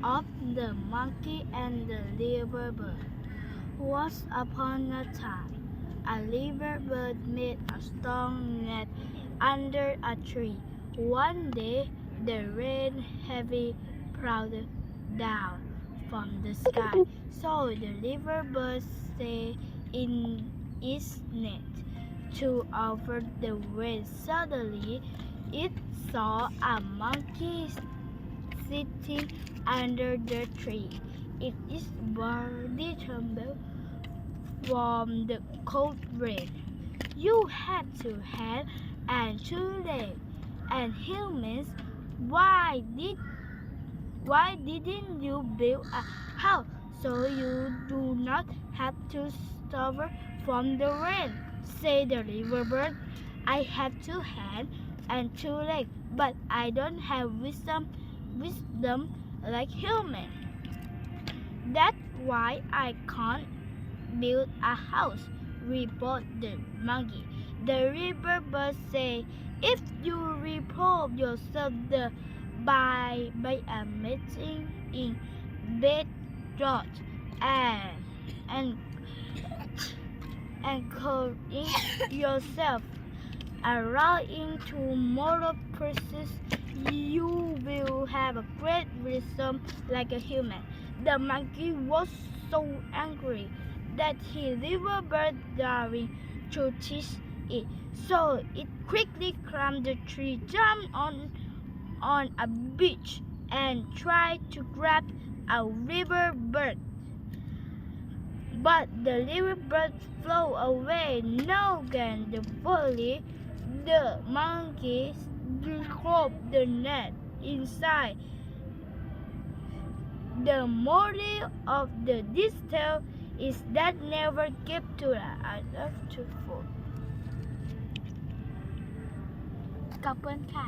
of the Monkey and the Liver Bird. Once upon a time, a liver bird made a strong net under a tree. One day, the rain heavily poured down from the sky, so the liver bird stayed in its net to avoid the rain. Suddenly, it saw a monkey sitting under the tree. Its body trembled from the cold rain. You had two hands and two legs, and humans, why didn't you build a house so you do not have to suffer from the rain? Said the river bird. I have two hands and two legs, but I don't have wisdom like human. That's why I can't build a house, replied the monkey. The river bird said, if you reprove yourself by admitting in bedrock and and anchoring yourself around into moral pieces, you will have a great wisdom like a human. The monkey was so angry that he river bird daring to teach it. So it quickly climbed the tree, jumped on a beach, and tried to grab a river bird. But the river bird flew away. No again the volley. The monkey caught the net inside. The moral of this tale is that never give to others to food. ขอบคุณค่ะ